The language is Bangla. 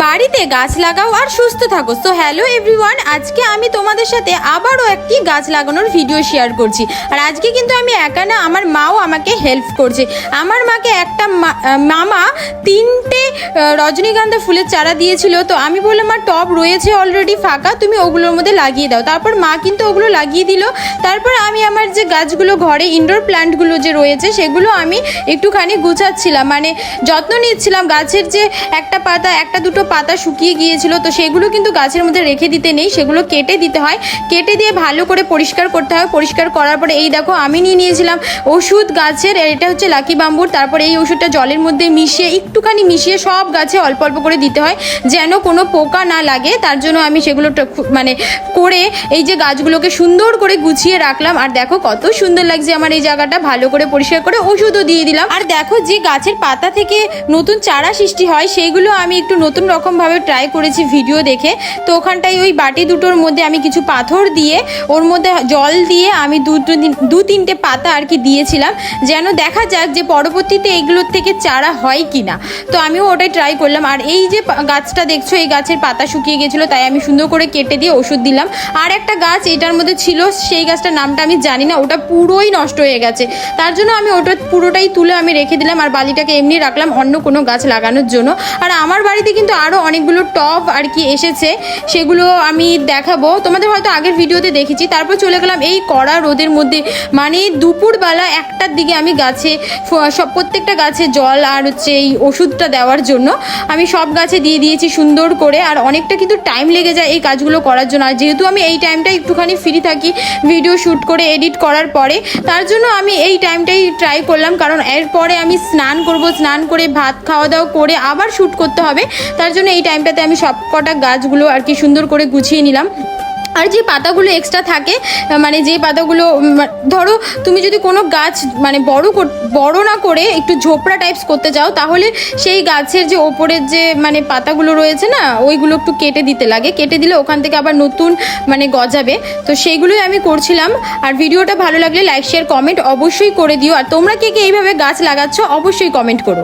বাড়িতে গাছ লাগাও আর সুস্থ থাকো। সো হ্যালো এভরিওয়ান, আজকে আমি তোমাদের সাথে আবারও একটি গাছ লাগানোর ভিডিও শেয়ার করছি। আর আজকে কিন্তু আমি একা না, আমার মাও আমাকে হেল্প করছে। আমার মাকে একটা মামা 3টে রজনীগন্ধা ফুলের চারা দিয়েছিল। তো আমি বললাম মা, টব রয়েছে অলরেডি ফাঁকা, তুমি ওগুলোর মধ্যে লাগিয়ে দাও। তারপর মা কিন্তু ওগুলো লাগিয়ে দিল। তারপর আমি আমার যে গাছগুলো ঘরে ইনডোর প্ল্যান্টগুলো যে রয়েছে সেগুলো আমি একটুখানি গুছাচ্ছিলাম, মানে যত্ন নিচ্ছিলাম। গাছের যে একটা পাতা, একটা দুটো পাতা শুকিয়ে গিয়েছিল, তো সেগুলো কিন্তু গাছের মধ্যে রেখে দিতে নেই, সেগুলো কেটে দিতে হয়। কেটে দিয়ে ভালো করে পরিষ্কার করতে হয়। পরিষ্কার করার পরে এই দেখো আমি নিয়ে নিয়েছিলাম ওষুধ গাছের, এটা হচ্ছে লাকি বাম্বুর। তারপর এই ওষুধটা জলের মধ্যে মিশিয়ে একটুখানি মিশিয়ে সব গাছে অল্প অল্প করে দিতে হয়, যেন কোনো পোকা না লাগে। তার জন্য আমি সেগুলো মানে করে এই যে গাছগুলোকে সুন্দর করে গুছিয়ে রাখলাম। আর দেখো কত সুন্দর লাগছে আমার এই জায়গাটা। ভালো করে পরিষ্কার করে ওষুধও দিয়ে দিলাম। আর দেখো যে গাছের পাতা থেকে নতুন চারা সৃষ্টি হয় সেইগুলো আমি একটু নতুন রকমভাবে ট্রাই করেছি ভিডিও দেখে। তো ওখানটায় ওই বাটি দুটোর মধ্যে আমি কিছু পাথর দিয়ে ওর মধ্যে জল দিয়ে আমি দু তিনটে পাতা আর কি দিয়েছিলাম, যেন দেখা যাক যে পরবর্তীতে এইগুলোর থেকে চারা হয় কি না। তো আমিও ওটাই ট্রাই করলাম। আর এই যে গাছটা দেখছো, এই গাছের পাতা শুকিয়ে গেছিলো, তাই আমি সুন্দর করে কেটে দিয়ে ওষুধ দিলাম। আর একটা গাছ এটার মধ্যে ছিল, সেই গাছটার নামটা আমি জানি না, ওটা পুরোই নষ্ট হয়ে গেছে। তার জন্য আমি ওটা পুরোটাই তুলে আমি রেখে দিলাম। আর বালিটাকে এমনি রাখলাম অন্য কোনো গাছ লাগানোর জন্য। আর আমার বাড়িতে কিন্তু আরও অনেকগুলো টব আর কি এসেছে, সেগুলো আমি দেখাবো তোমাদের, হয়তো আগের ভিডিওতে দেখেছি। তারপর চলে গেলাম এই কড়া রোদের মধ্যে, মানে দুপুরবেলা 1টার দিকে আমি গাছে প্রত্যেকটা গাছে জল আর হচ্ছে এই ওষুধটা দেওয়ার জন্য আমি সব গাছে দিয়ে দিয়েছি সুন্দর করে। আর অনেকটা কিন্তু টাইম লেগে যায় এই কাজগুলো করার জন্য। আর যেহেতু আমি এই টাইমটা একটুখানি ফ্রি থাকি ভিডিও শ্যুট করে এডিট করার পরে, তার জন্য আমি এই টাইমটাই ট্রাই করলাম। কারণ এরপরে আমি স্নান করব, স্নান করে ভাত খাওয়া দাওয়া করে আবার শ্যুট করতে হবে। তার জন্য এই টাইমটাতে আমি সব কটা গাছগুলো আর কি সুন্দর করে গুছিয়ে নিলাম। আর যে পাতাগুলো এক্সট্রা থাকে, মানে যে পাতাগুলো ধরো তুমি যদি কোনো গাছ মানে বড় না করে একটু ঝোপড়া টাইপস করতে চাও, তাহলে সেই গাছের যে ওপরের যে মানে পাতাগুলো রয়েছে না, ওইগুলো একটু কেটে দিতে লাগে। কেটে দিলে ওখান থেকে আবার নতুন মানে গজাবে। তো সেইগুলোই আমি করছিলাম। আর ভিডিওটা ভালো লাগলে লাইক শেয়ার কমেন্ট অবশ্যই করে দিও। আর তোমরা কে কে এইভাবে গাছ লাগাচ্ছ অবশ্যই কমেন্ট করো।